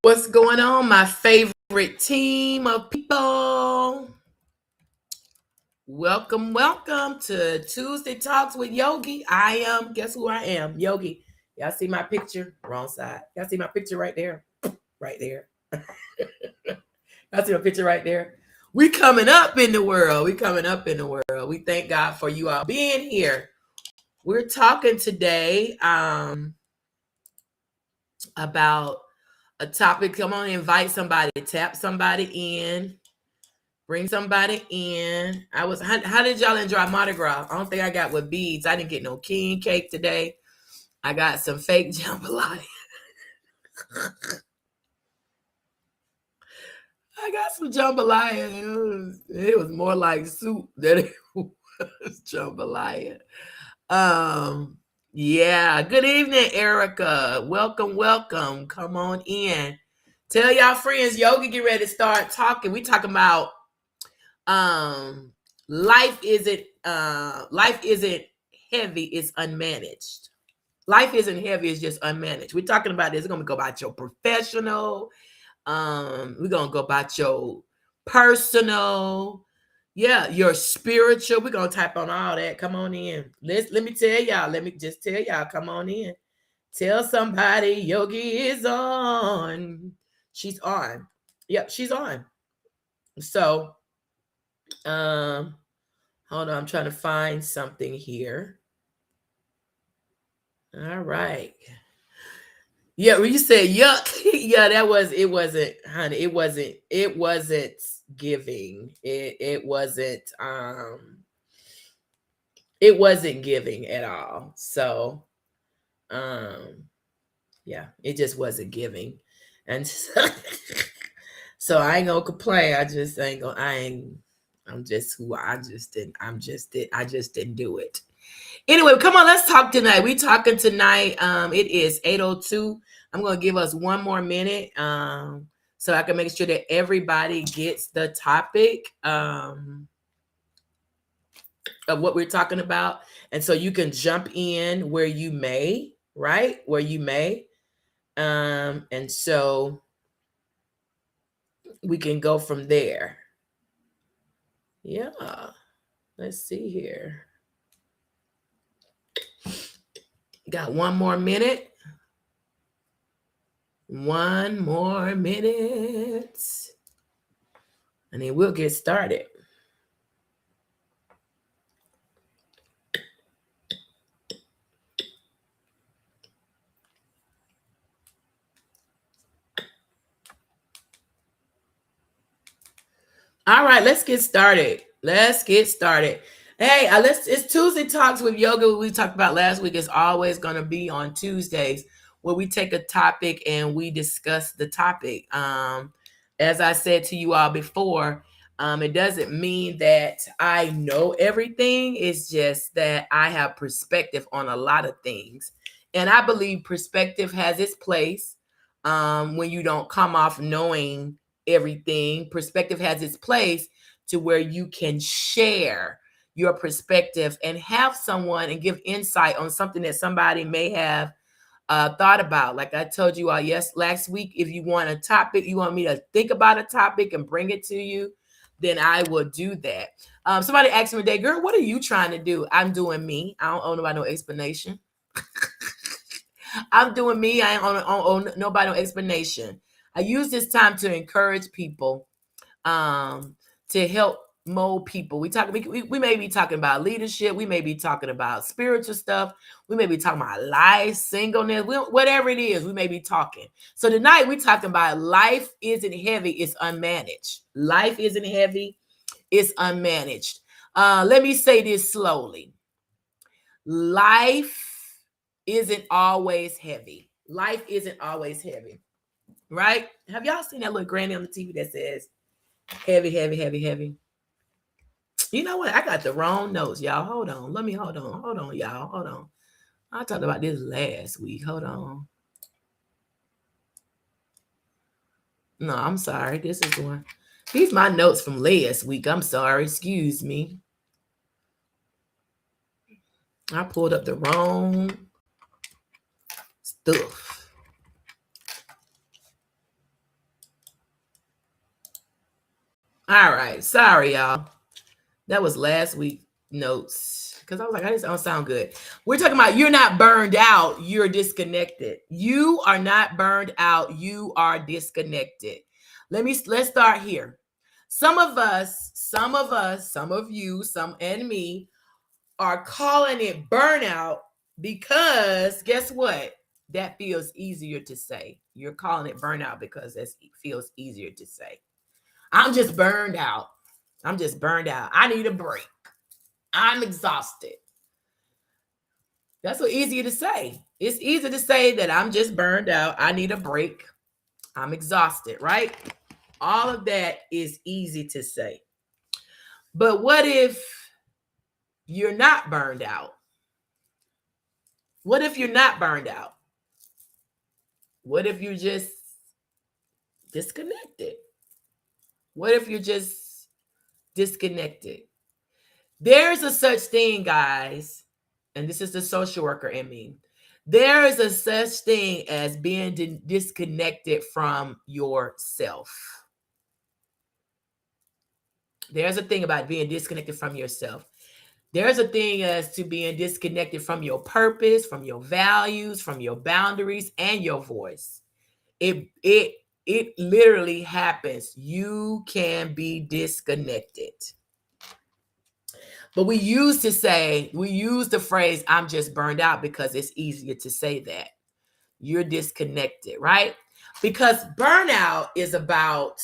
What's going on, my favorite team of people? Welcome to Tuesday Talks with Yogi. Guess who I am? Yogi. Y'all see my picture? Wrong side. Y'all see my picture right there? Right there. Y'all see my picture right there? We coming up in the world. We coming up in the world. We thank God for you all being here. We're talking today about a topic. Come on, invite somebody, tap somebody in. Bring somebody in. How did y'all enjoy Mardi Gras? I don't think I got with beads. I didn't get no king cake today. I got some fake jambalaya. I got some jambalaya. It was more like soup than it was jambalaya. Yeah. Good evening, Erica. Welcome. Come on in. Tell y'all friends, Yogi, get ready to start talking. We talking about um life isn't heavy, it's unmanaged. Life isn't heavy, it's just unmanaged. We're talking about this. We're gonna go about your professional, we're gonna go about your personal, yeah, your spiritual. We're gonna type on all that. Come on in. Let me tell y'all, let me just tell y'all, come on in. Tell somebody Yogi is on. She's on. Yep, she's on. So hold on, I'm trying to find something here. All right. Yeah, when you said yuck, yeah, it wasn't, honey, it wasn't giving. It wasn't giving at all. So um yeah, it just wasn't giving. And so, so I ain't gonna complain. I just ain't gonna I ain't I'm just who I just didn't I'm just did I just didn't do it. Anyway, come on, let's talk tonight. We talking tonight. It is 8:02. I'm gonna give us one more minute, so I can make sure that everybody gets the topic of what we're talking about, and so you can jump in where you may, right? Where you may, and so we can go from there. Yeah, let's see here. Got one more minute. One more minute. And then we'll get started. All right, let's get started. Hey, it's Tuesday Talks with Yoga. We talked about last week. It's always going to be on Tuesdays where we take a topic and we discuss the topic. As I said to you all before, it doesn't mean that I know everything. It's just that I have perspective on a lot of things. And I believe perspective has its place when you don't come off knowing everything. Perspective has its place to where you can share your perspective and have someone and give insight on something that somebody may have thought about. Like I told you all last week, if you want a topic, you want me to think about a topic and bring it to you, then I will do that. Somebody asked me today, girl, what are you trying to do? I'm doing me. I don't owe nobody no explanation. I'm doing me. I ain't on nobody no explanation. I use this time to encourage people, to help mold people. We may be talking about leadership. We may be talking about spiritual stuff. We may be talking about life, singleness, whatever it is. We may be talking. So tonight we're talking about life isn't heavy. It's unmanaged. Life isn't heavy. It's unmanaged. Let me say this slowly. Life isn't always heavy. Life isn't always heavy, right? Have y'all seen that little granny on the TV that says heavy, heavy, heavy, heavy? You know what? I got the wrong notes, y'all. Hold on. Hold on, y'all. Hold on. I talked about this last week. Hold on. No, I'm sorry. This is one. These my notes from last week. I'm sorry. Excuse me. I pulled up the wrong stuff. All right. Sorry, y'all. That was last week notes because I was like, I just don't sound good. We're talking about you're not burned out, you're disconnected. You are not burned out, you are disconnected. Let's start here. Some of us, some of you, some and me are calling it burnout because guess what? That feels easier to say. You're calling it burnout because it feels easier to say. I'm just burned out. I'm just burned out. I need a break. I'm exhausted. That's so easier to say. It's easy to say that I'm just burned out. I need a break. I'm exhausted, right? All of that is easy to say. But what if you're not burned out? What if you're not burned out? What if you're just disconnected? What if you're just disconnected? There's a such thing, guys, and this is the social worker in me. There is a such thing as being disconnected from yourself. There's a thing about being disconnected from yourself. There's a thing as to being disconnected from your purpose, from your values, from your boundaries, and your voice. It literally happens. You can be disconnected. But we use the phrase, I'm just burned out because it's easier to say that. You're disconnected, right? Because burnout is about,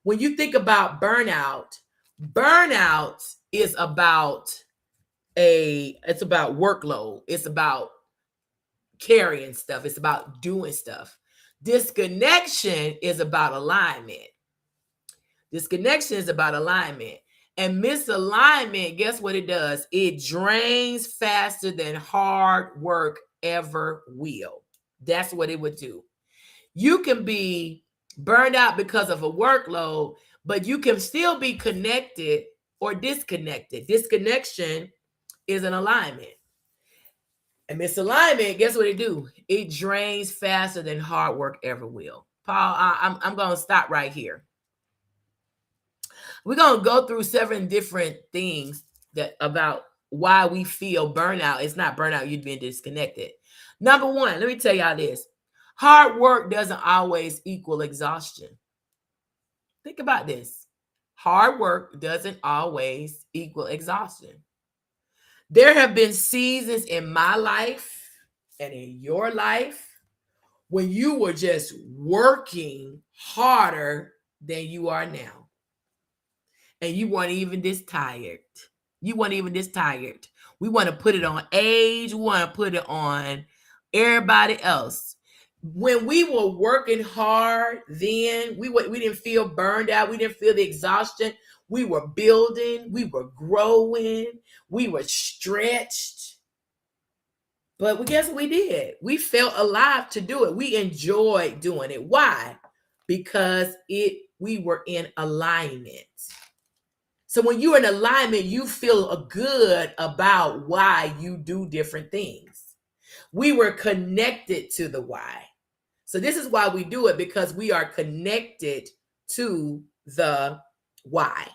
when you think about burnout is about it's about workload. It's about carrying stuff. It's about doing stuff. Disconnection is about alignment. Disconnection is about alignment. And misalignment, guess what it does? It drains faster than hard work ever will. That's what it would do. You can be burned out because of a workload, but you can still be connected or disconnected. Disconnection is an alignment. And misalignment, guess what it do? It drains faster than hard work ever will. Paul, I'm going to stop right here. We're going to go through 7 different things that about why we feel burnout. It's not burnout, you've been disconnected. Number 1, let me tell y'all this. Hard work doesn't always equal exhaustion. Think about this. Hard work doesn't always equal exhaustion. There have been seasons in my life and in your life when you were just working harder than you are now. And you weren't even this tired. You weren't even this tired. We want to put it on age. We want to put it on everybody else. When we were working hard then, we didn't feel burned out. We didn't feel the exhaustion. We were building. We were growing. We were stretched. But guess what we did? We felt alive to do it. We enjoyed doing it. Why? Because we were in alignment. So when you're in alignment, you feel good about why you do different things. We were connected to the why. So this is why we do it, because we are connected to the why.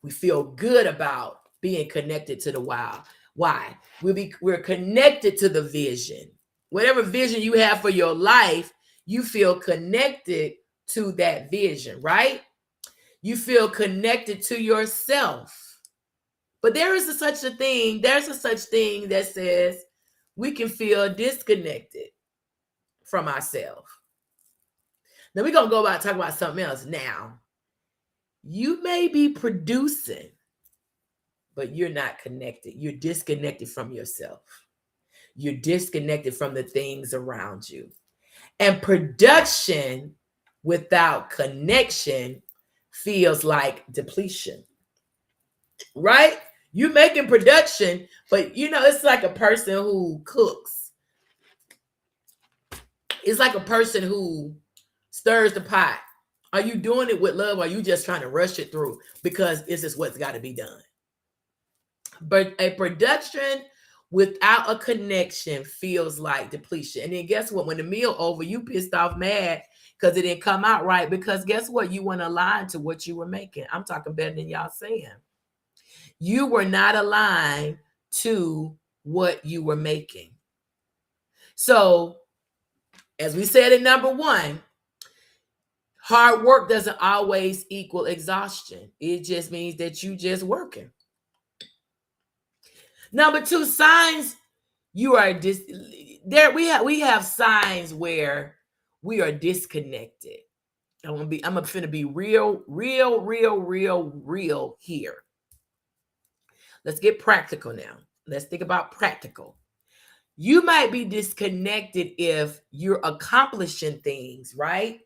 We feel good about being connected to the why. Why? We're connected to the vision. Whatever vision you have for your life, you feel connected to that vision, right? You feel connected to yourself. But there's a such thing that says we can feel disconnected from ourselves. Now we're going to go about talk about something else now. You may be producing, but you're not connected. You're disconnected from yourself. You're disconnected from the things around you. And production without connection feels like depletion, right? You're making production, but it's like a person who cooks. It's like a person who stirs the pot. Are you doing it with love, or are you just trying to rush it through because this is what's got to be done? But a production without a connection feels like depletion. And then guess what? When the meal over, you pissed off, mad, because it didn't come out right. Because guess what? You weren't aligned to what you were making. I'm talking better than y'all saying. You were not aligned to what you were making. So, as we said in number one, hard work doesn't always equal exhaustion. It just means that you just working. Number two, signs you are there. We have signs where we are disconnected. I'm finna be real here. Let's get practical now. Let's think about practical. You might be disconnected if you're accomplishing things, right?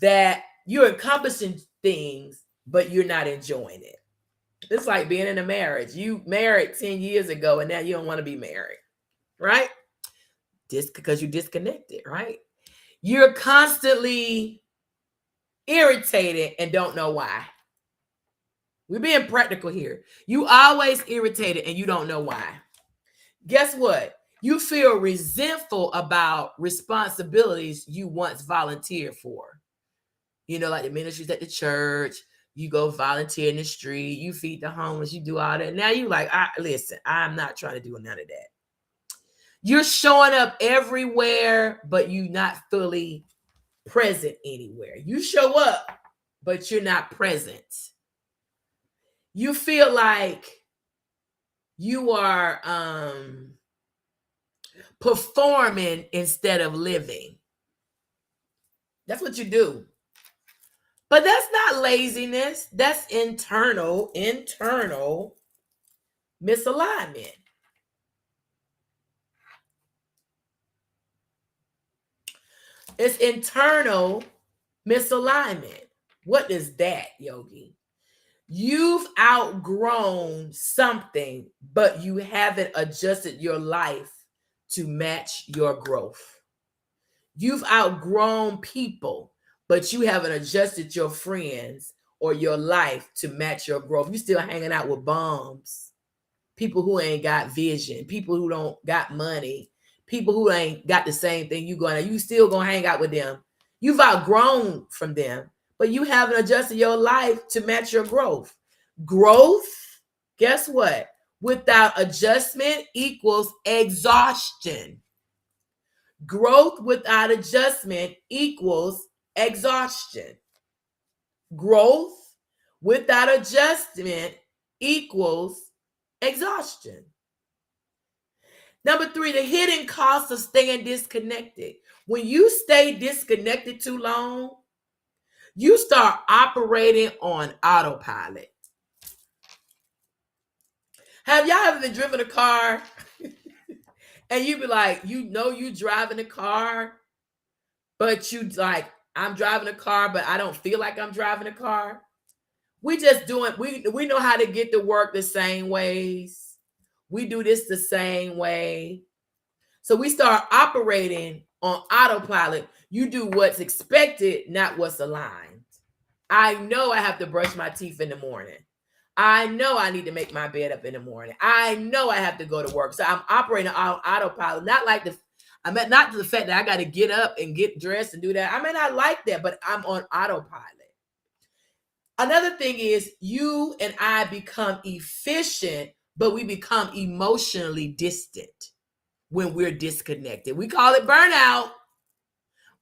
That you're accomplishing things, but you're not enjoying it. It's like being in a marriage. You married 10 years ago, and now you don't want to be married, right? Just because you're disconnected, right? You're constantly irritated and don't know why. We're being practical here. You always irritated and you don't know why. Guess what? You feel resentful about responsibilities you once volunteered for. You know, like the ministries at the church. You go volunteer in the street. You feed the homeless. You do all that. Now you like, listen, I'm not trying to do none of that. You're showing up everywhere, but you're not fully present anywhere. You show up, but you're not present. You feel like you are performing instead of living. That's what you do. But that's not laziness. That's internal misalignment. It's internal misalignment. What is that, Yogi? You've outgrown something, but you haven't adjusted your life to match your growth. You've outgrown people, but you haven't adjusted your friends or your life to match your growth. You still hanging out with bums, people who ain't got vision, people who don't got money, people who ain't got the same thing you still gonna hang out with them. You've outgrown from them, but you haven't adjusted your life to match your growth. Growth, guess what? Without adjustment equals exhaustion. Growth without adjustment equals exhaustion. Growth without adjustment equals exhaustion. Number three, the hidden cost of staying disconnected. When you stay disconnected too long, you start operating on autopilot. Have y'all ever been driven a car and you be like, you driving a car, but you like, I'm driving a car, but I don't feel like I'm driving a car. We know how to get to work the same ways. We do this the same way. So we start operating on autopilot. You do what's expected, not what's aligned. I know I have to brush my teeth in the morning. I know I need to make my bed up in the morning. I know I have to go to work. So I'm operating on autopilot. Not the fact that I got to get up and get dressed and do that. I may not like that, but I'm on autopilot. Another thing is you and I become efficient, but we become emotionally distant when we're disconnected. We call it burnout,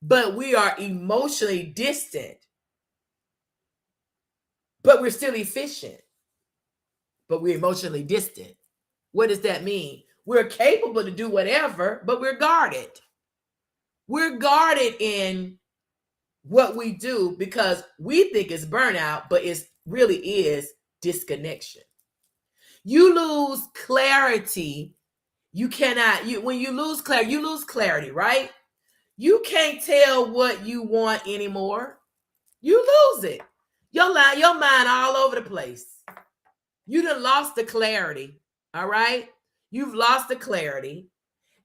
but we are emotionally distant. But we're still efficient, but we're emotionally distant. What does that mean? We're capable to do whatever, but we're guarded. We're guarded in what we do because we think it's burnout, but it really is disconnection. You lose clarity. When you lose clarity, right? You can't tell what you want anymore. You lose it. Your mind all over the place. You done lost the clarity, all right? You've lost the clarity,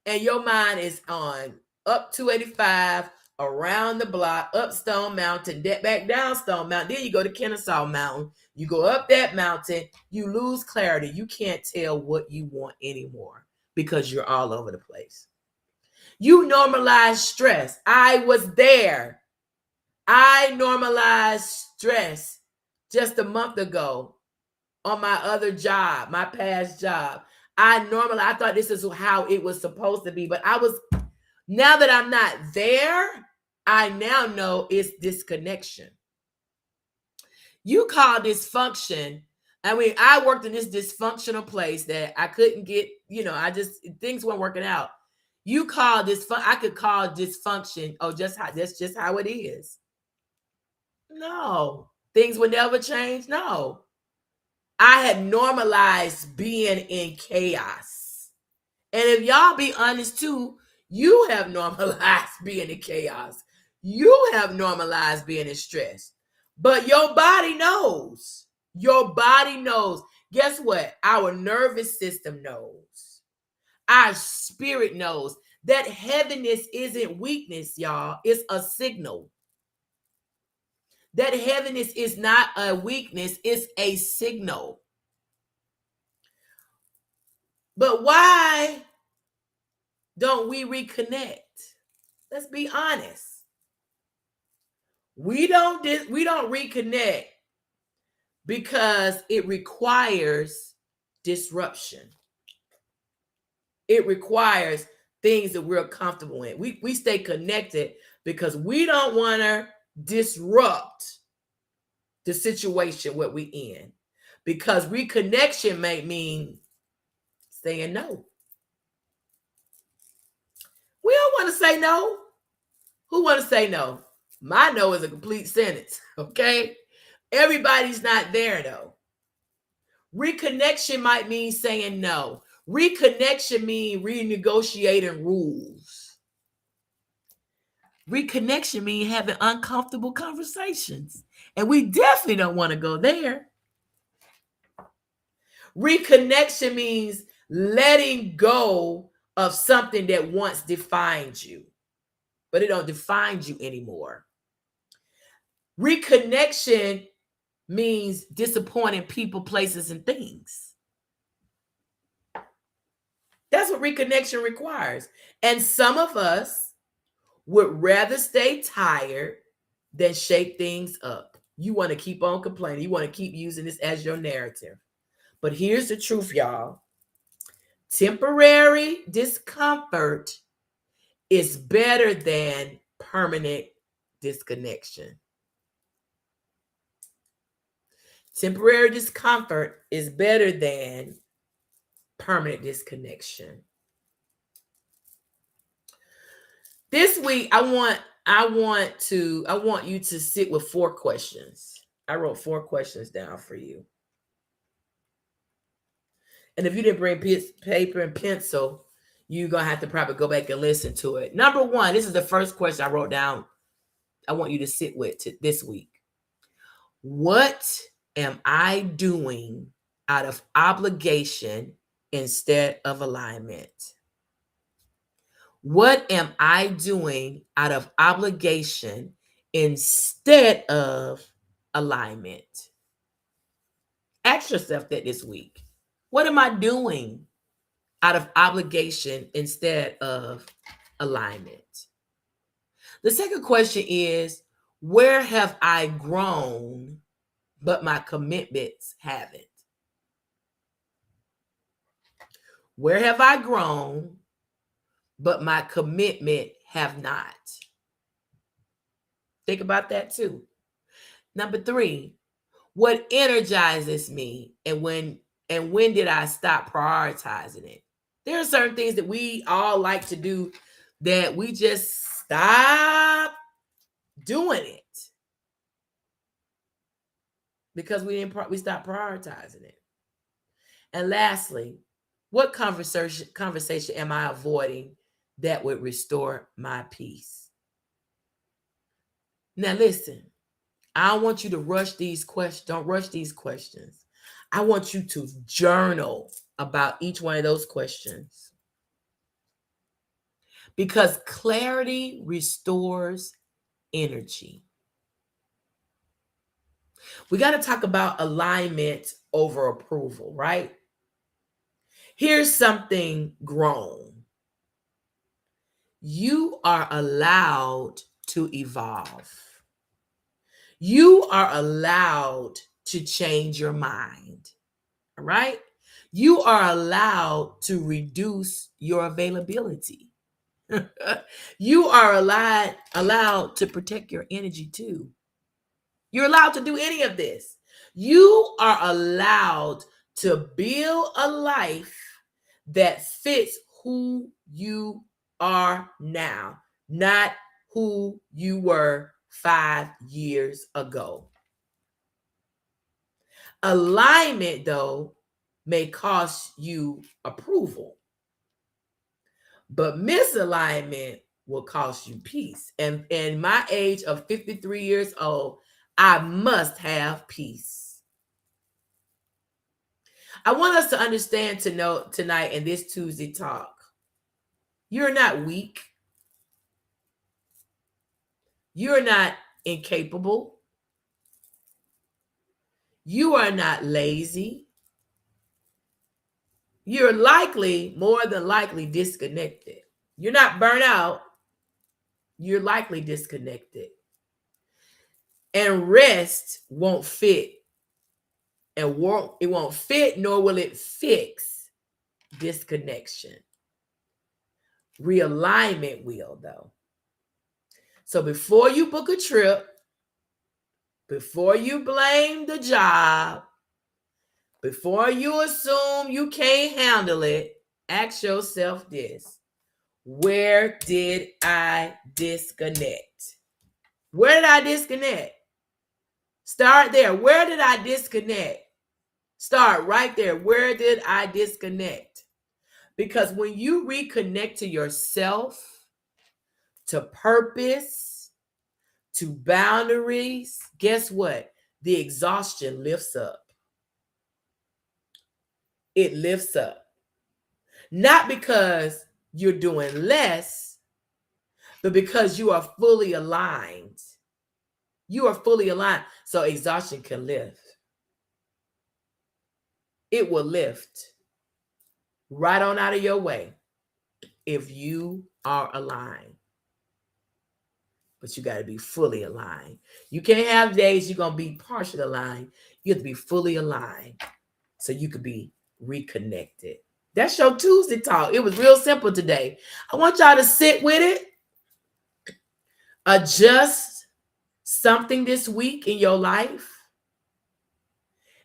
and your mind is on up 285, around the block, up Stone Mountain, back down Stone Mountain. Then you go to Kennesaw Mountain. You go up that mountain. You lose clarity. You can't tell what you want anymore because you're all over the place. You normalize stress. I was there. I normalized stress just a month ago on my other job, my past job. I thought this is how it was supposed to be, but now that I'm not there, I now know it's disconnection. You call dysfunction. I mean, I worked in this dysfunctional place that I couldn't get, things weren't working out. You call this I could call dysfunction, that's just how it is. No. Things would never change. No. I had normalized being in chaos. And if y'all be honest too, you have normalized being in chaos. You have normalized being in stress. But your body knows. Your body knows. Guess what? Our nervous system knows. Our spirit knows that heaviness isn't weakness, y'all. It's a signal. That heaviness is not a weakness, it's a signal. But why don't we reconnect? Let's be honest. We don't reconnect because it requires disruption. It requires things that we're comfortable in. We stay connected because we don't want to disrupt the situation what we in. Because reconnection may mean saying no. We don't want to say no. Who want to say no? My no is a complete sentence, okay? Everybody's not there though. Reconnection might mean saying no. Reconnection means renegotiating rules. Reconnection means having uncomfortable conversations. And we definitely don't want to go there. Reconnection means letting go of something that once defined you, but it don't define you anymore. Reconnection means disappointing people, places, and things. That's what reconnection requires. And some of us would rather stay tired than shake things up. You want to keep on complaining. You want to keep using this as your narrative. But here's the truth, y'all. Temporary discomfort is better than permanent disconnection. Temporary discomfort is better than permanent disconnection. This week, I want you to sit with 4 questions. I wrote 4 questions down for you. And if you didn't bring paper and pencil, you're going to have to probably go back and listen to it. Number 1, this is the first question I wrote down. I want you to sit with this week. What am I doing out of obligation instead of alignment? What am I doing out of obligation instead of alignment? Ask yourself that this week. What am I doing out of obligation instead of alignment? The second question is, where have I grown, but my commitments haven't? Where have I grown, but my commitment have not? Think about that too. Number 3, what energizes me, and when did I stop prioritizing it? There are certain things that we all like to do that we just stop doing it because we stopped prioritizing it. And lastly, what conversation am I avoiding that would restore my peace? Now listen, I don't want you to rush these questions. Don't rush these questions. I want you to journal about each one of those questions. Because clarity restores energy. We got to talk about alignment over approval, right? Here's something grown. You are allowed to evolve. You are allowed to change your mind. All right? You are allowed to reduce your availability. You are allowed to protect your energy too. You're allowed to do any of this. You are allowed to build a life that fits who you are now, not who you were 5 years ago. Alignment, though, may cost you approval, but misalignment will cost you peace. And in my age of 53 years old, I must have peace. I want us to understand to know tonight in this Tuesday talk, you're not weak. You're not incapable. You are not lazy. You're likely, more than likely, disconnected. You're not burnt out. You're likely disconnected. And rest won't fit. And it won't fit, nor will it fix disconnection. Realignment will, though. So before you book a trip, before you blame the job, before you assume you can't handle it, ask yourself this: where did I disconnect? Where did I disconnect? Start there. Where did I disconnect? Start right there. Where did I disconnect? Because when you reconnect to yourself, to purpose, to boundaries, guess what? The exhaustion lifts up. It lifts up. Not because you're doing less, but because you are fully aligned. You are fully aligned. So exhaustion can lift. It will lift right on out of your way if you are aligned. But you got to be fully aligned. You can't have days you're going to be partially aligned. You have to be fully aligned so you could be reconnected. That's your Tuesday talk. It was real simple today. I want y'all to sit with it, adjust something this week in your life,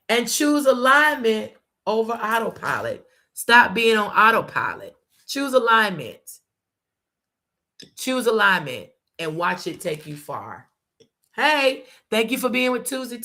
and choose alignment over autopilot. Stop being on autopilot. Choose alignment. Choose alignment and watch it take you far. Hey, thank you for being with Tuesday Talk.